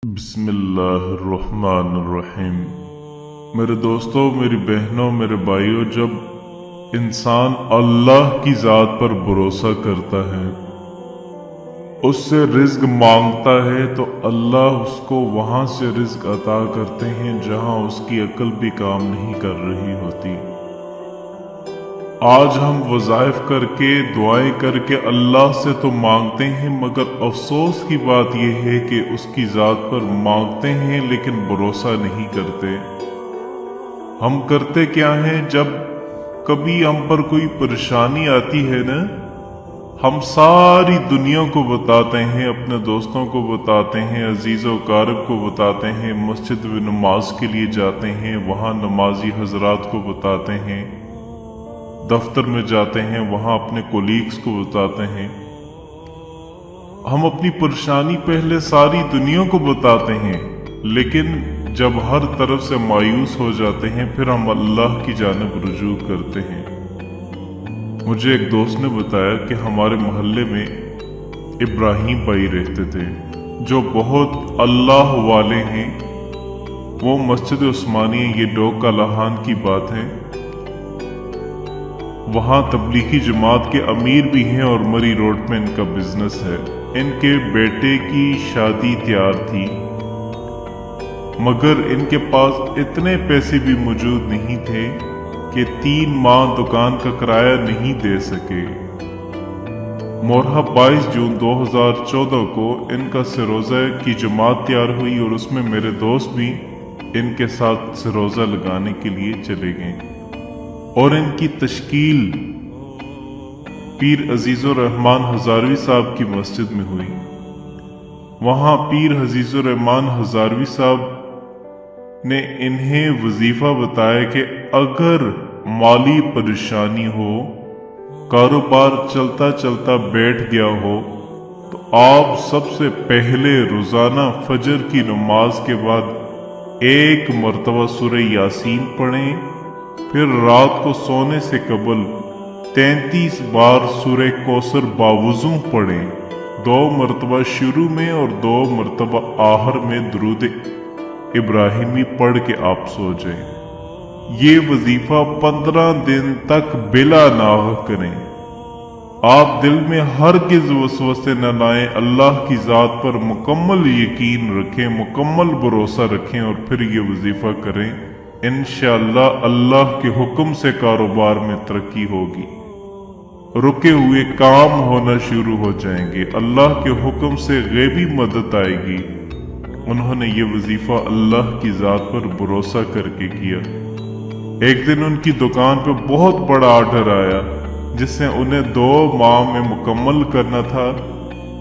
बिस्मिल्लाहिर्रहमानिर्रहीम। मेरे दोस्तों, मेरी बहनों, मेरे भाइयों, जब इंसान अल्लाह की ज़ात पर भरोसा करता है, उससे रिज़्क मांगता है, तो अल्लाह उसको वहाँ से रिज़्क अता करते हैं जहाँ उसकी अक्ल भी काम नहीं कर रही होती। आज हम वज़ाइफ करके, दुआएं करके अल्लाह से तो मांगते हैं, मगर अफसोस की बात यह है कि उसकी ज़ात पर मांगते हैं लेकिन भरोसा नहीं करते। हम करते क्या हैं, जब कभी हम पर कोई परेशानी आती है ना, हम सारी दुनिया को बताते हैं, अपने दोस्तों को बताते हैं, अजीज़ो कारब को बताते हैं, मस्जिद में नमाज के लिए जाते हैं, वहाँ नमाजी हजरात को बताते हैं, दफ्तर में जाते हैं, वहां अपने कोलीग्स को बताते हैं। हम अपनी परेशानी पहले सारी दुनिया को बताते हैं, लेकिन जब हर तरफ से मायूस हो जाते हैं, फिर हम अल्लाह की जानिब रुजू करते हैं। मुझे एक दोस्त ने बताया कि हमारे मोहल्ले में इब्राहिम भाई रहते थे, जो बहुत अल्लाह वाले हैं। वो मस्जिद उस्मानिया, ये डोका लहान की बात है, वहाँ तबलीगी जमात के अमीर भी हैं और मरी रोड में इनका बिजनेस है। इनके बेटे की शादी तैयार थी, मगर इनके पास इतने पैसे भी मौजूद नहीं थे कि 3 माह दुकान का किराया नहीं दे सके। मोरहा 22 जून 2014 को इनका सिरोजा की जमात तैयार हुई और उसमें मेरे दोस्त भी इनके साथ सिरोजा लगाने के लिए चले गए और इनकी तश्कील पीर अजीजुर रहमान हजारवी साहब की मस्जिद में हुई। वहां पीर अजीजुर रहमान हजारवी साहब ने इन्हें वजीफा बताया कि अगर माली परेशानी हो, कारोबार चलता चलता बैठ गया हो, तो आप सबसे पहले रोजाना फजर की नमाज के बाद 1 मरतबा सूरह यासीन पढ़ें, फिर रात को सोने से कबल 33 बार सूरह कौसर बावुज़ू पढ़ें, 2 मरतबा शुरू में और 2 मरतबा आखिर में दुरूद इब्राहिमी पढ़ के आप सो जाएं। ये वजीफा 15 दिन तक बिला नाह करें। आप दिल में हरगिज़ वसवसे न लाएं, अल्लाह की ज़ात पर मुकम्मल यकीन रखें, मुकम्मल भरोसा रखें और फिर ये वजीफा करें। इंशाअल्लाह अल्लाह के हुक्म से कारोबार में तरक्की होगी, रुके हुए काम होना शुरू हो जाएंगे, अल्लाह के हुक्म से गैबी मदद आएगी। उन्होंने ये वजीफा अल्लाह की ज़ात पर भरोसा करके किया। एक दिन उनकी दुकान पे बहुत बड़ा ऑर्डर आया, जिससे उन्हें 2 माह में मुकम्मल करना था।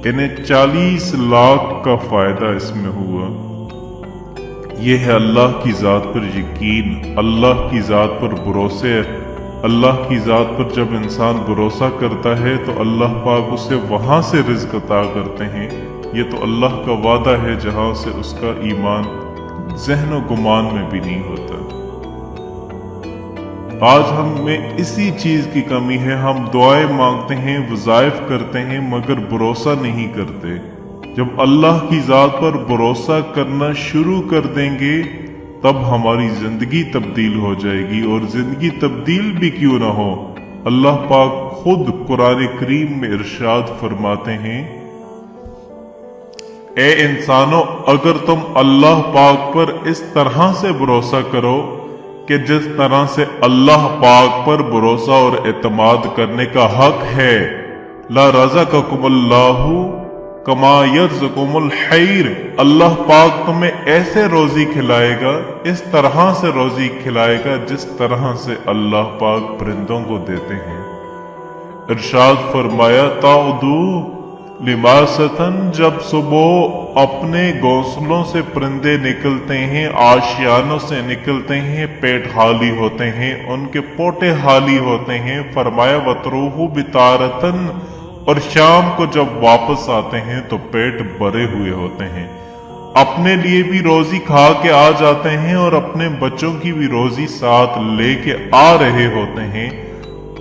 इन्हें 40 लाख का फायदा इसमें हुआ। यह है अल्लाह की ज़ात पर यकीन, अल्लाह की ज़ात पर भरोसे। अल्लाह की ज़ात पर जब इंसान भरोसा करता है तो अल्लाह पाक उसे वहाँ से रिज़्क अता करते हैं। ये तो अल्लाह का वादा है जहाँ से उसका ईमान ज़हन व गुमान में भी नहीं होता। आज हम में इसी चीज़ की कमी है। हम दुआएं मांगते हैं, वज़ाइफ करते हैं, मगर भरोसा नहीं करते। जब अल्लाह की ज़ात पर भरोसा करना शुरू कर देंगे, तब हमारी जिंदगी तब्दील हो जाएगी। और जिंदगी तब्दील भी क्यों ना हो, अल्लाह पाक खुद कुरान करीम में इरशाद फरमाते हैं, ए इंसानों, अगर तुम अल्लाह पाक पर इस तरह से भरोसा करो कि जिस तरह से अल्लाह पाक पर भरोसा और एतमाद करने का हक है, ला रज़क़कुमुल्लाहु कमा यर्ज़ुकुमुल खैर, अल्लाह पाक तुम्हें ऐसे रोजी खिलाएगा, इस तरह से रोजी खिलाएगा जिस तरह से अल्लाह पाक परिंदों को देते हैं। इरशाद फरमाया, ताउदू लिमासतन, जब सुबह अपने घोंसलों से परिंदे निकलते हैं, आशियानों से निकलते हैं, पेट खाली होते हैं, उनके पोटे खाली होते हैं। फरमाया वतरूहु बितारतन, और शाम को जब वापस आते हैं तो पेट भरे हुए होते हैं। अपने लिए भी रोजी खा के आ जाते हैं और अपने बच्चों की भी रोजी साथ लेके आ रहे होते हैं।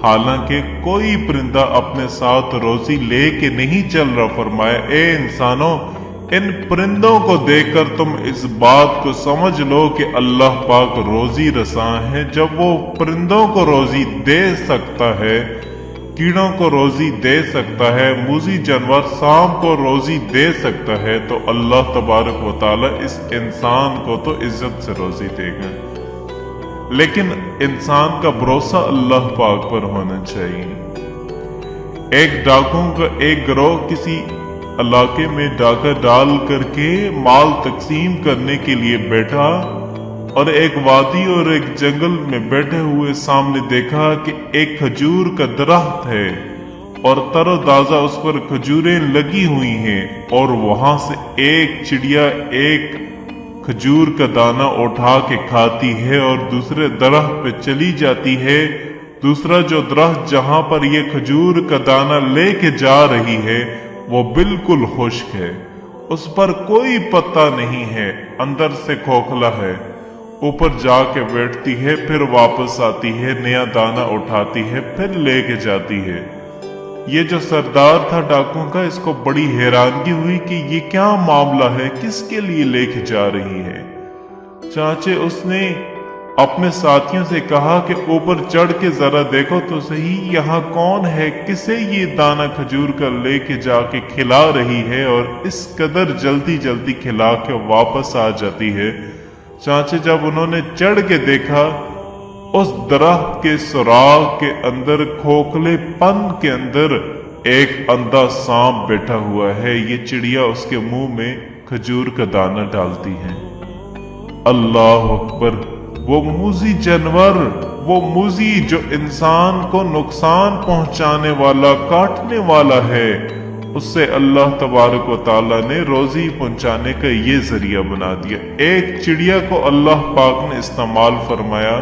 हालांकि कोई परिंदा अपने साथ रोजी लेके नहीं चल रहा। फरमाया, ए इंसानों, इन परिंदों को देखकर तुम इस बात को समझ लो कि अल्लाह पाक रोजी रसां है। जब वो परिंदों को रोजी दे सकता है, कीड़ों को रोजी दे सकता है, मूजी जानवर सांप को रोजी दे सकता है, तो अल्लाह तबारक व तआला इस इंसान को तो इज्जत से रोजी देगा। लेकिन इंसान का भरोसा अल्लाह पाक पर होना चाहिए। एक डाकुओं का एक गिरोह किसी इलाके में डाका डाल करके माल तकसीम करने के लिए बैठा और एक वादी और एक जंगल में बैठे हुए सामने देखा कि एक खजूर का दरख्त है और तरोताजा उस पर खजूरें लगी हुई हैं, और वहां से एक चिड़िया एक खजूर का दाना उठा के खाती है और दूसरे दरख्त पे चली जाती है। दूसरा जो दरख्त जहां पर ये खजूर का दाना लेके जा रही है वो बिल्कुल खुश्क है, उस पर कोई पत्ता नहीं है, अंदर से खोखला है। ऊपर जाके बैठती है, फिर वापस आती है, नया दाना उठाती है, फिर लेके जाती है। ये जो सरदार था डाकुओं का, इसको बड़ी हैरानगी हुई कि ये क्या मामला है, किसके लिए लेके जा रही है। चाचे उसने अपने साथियों से कहा कि ऊपर चढ़ के जरा देखो तो सही, यहाँ कौन है, किसे ये दाना खजूर का लेके जाके खिला रही है और इस कदर जल्दी जल्दी खिला के वापस आ जाती है। चाचे जब उन्होंने चढ़ के देखा, उस दरख्त के सुराग के अंदर, खोखले पन के अंदर एक अंधा सांप बैठा हुआ है। ये चिड़िया उसके मुंह में खजूर का दाना डालती है। अल्लाह अकबर! वो मूजी जानवर, वो मूजी जो इंसान को नुकसान पहुंचाने वाला, काटने वाला है, उससे अल्लाह तबारक व तआला ने रोजी पहुंचाने का ये जरिया बना दिया। एक चिड़िया को अल्लाह पाक ने इस्तेमाल फरमाया।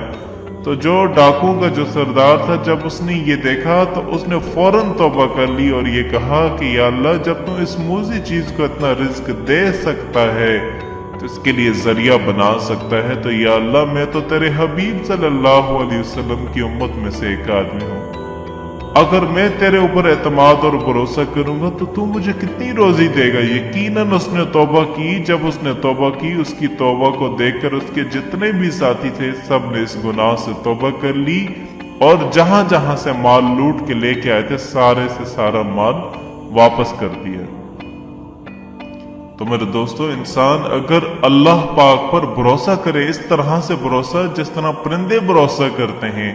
तो जो डाकुओं का जो सरदार था, जब उसने ये देखा तो उसने फौरन तौबा कर ली और ये कहा कि या अल्लाह, जब तू इस मूजी चीज को इतना रिस्क दे सकता है तो इसके लिए जरिया बना सकता है, तो या अल्लाह मैं तो तेरे हबीब सल्लल्लाहु अलैहि वसल्लम की उम्मत में से एक आदमी हूँ। अगर मैं तेरे ऊपर एतमाद और भरोसा करूंगा तो तू मुझे कितनी रोजी देगा। यकीनन उसने तौबा की। जब उसने तौबा की, उसकी तौबा को देखकर उसके जितने भी साथी थे सब ने इस गुनाह से तौबा कर ली और जहां जहां से माल लूट के लेके आए थे, सारे से सारा माल वापस कर दिया। तो मेरे दोस्तों, इंसान अगर अल्लाह पाक पर भरोसा करे, इस तरह से भरोसा जिस तरह परिंदे भरोसा करते हैं,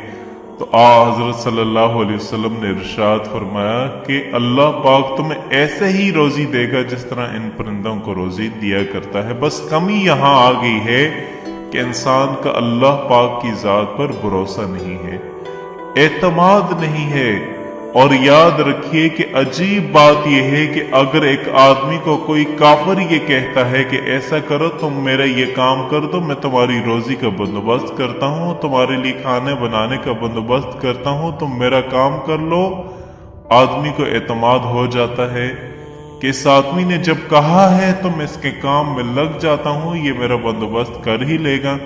तो हज़रत सल्लल्लाहु अलैहि वसल्लम ने इरशाद फरमाया कि अल्लाह पाक तुम्हें ऐसे ही रोजी देगा जिस तरह इन परिंदों को रोजी दिया करता है। बस कमी यहाँ आ गई है कि इंसान का अल्लाह पाक की जात पर भरोसा नहीं है, एतमाद नहीं है। और याद रखिए कि अजीब बात यह है कि अगर एक आदमी को कोई काफिर ये कहता है कि ऐसा करो, तुम मेरा ये काम कर दो, मैं तुम्हारी रोजी का बंदोबस्त करता हूँ, तुम्हारे लिए खाने बनाने का बंदोबस्त करता हूँ, तुम मेरा काम कर लो, आदमी को एतमाद हो जाता है कि इस आदमी ने जब कहा है तो मैं इसके काम में लग जाता हूँ, ये मेरा बंदोबस्त कर ही लेगा।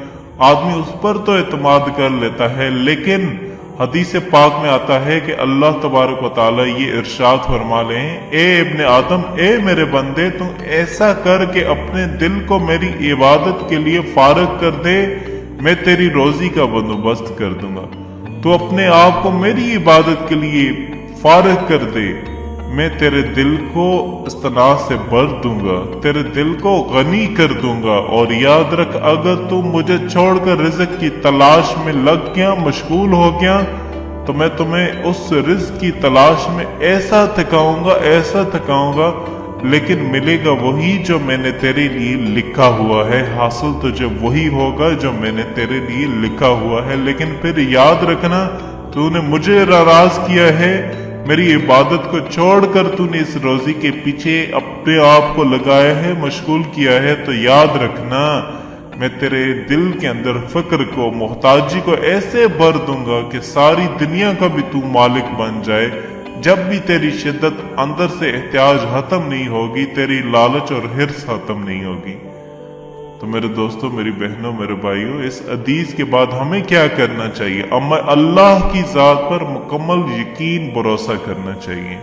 आदमी उस पर तो एतमाद कर लेता है। लेकिन हदीस पाक में आता है कि अल्लाह तबारक व तआला ये इरशाद फरमा ले, ए इब्ने आदम, ए मेरे बंदे, तू ऐसा कर के अपने दिल को मेरी इबादत के लिए फारग कर दे, मैं तेरी रोजी का बंदोबस्त कर दूंगा। तू अपने आप को मेरी इबादत के लिए फारग कर दे, मैं तेरे दिल को इस्तना से भर दूंगा, तेरे दिल को गनी कर दूंगा। और याद रख, अगर तू मुझे छोड़कर रिज़्क की तलाश में लग गया, मशगूल हो गया, तो मैं तुम्हें उस रिज़्क की तलाश में ऐसा थकाऊंगा, लेकिन मिलेगा वही जो मैंने तेरे लिए लिखा हुआ है। हासिल तुझे वही होगा जो मैंने तेरे लिए लिखा हुआ है। लेकिन फिर याद रखना, तूने मुझे नाराज किया है, मेरी इबादत को छोड़कर तूने इस रोजी के पीछे अपने आप को लगाया है, मशगूल किया है, तो याद रखना मैं तेरे दिल के अंदर फिक्र को, मोहताजी को ऐसे भर दूंगा कि सारी दुनिया का भी तू मालिक बन जाए। जब भी तेरी शिद्दत अंदर से एहतियाज खत्म नहीं होगी, तेरी लालच और हिर्स खत्म नहीं होगी। तो मेरे दोस्तों, मेरी बहनों, मेरे भाइयों, इस हदीस के बाद हमें क्या करना चाहिए? हमें अल्लाह की जात पर मुकम्मल यकीन भरोसा करना चाहिए।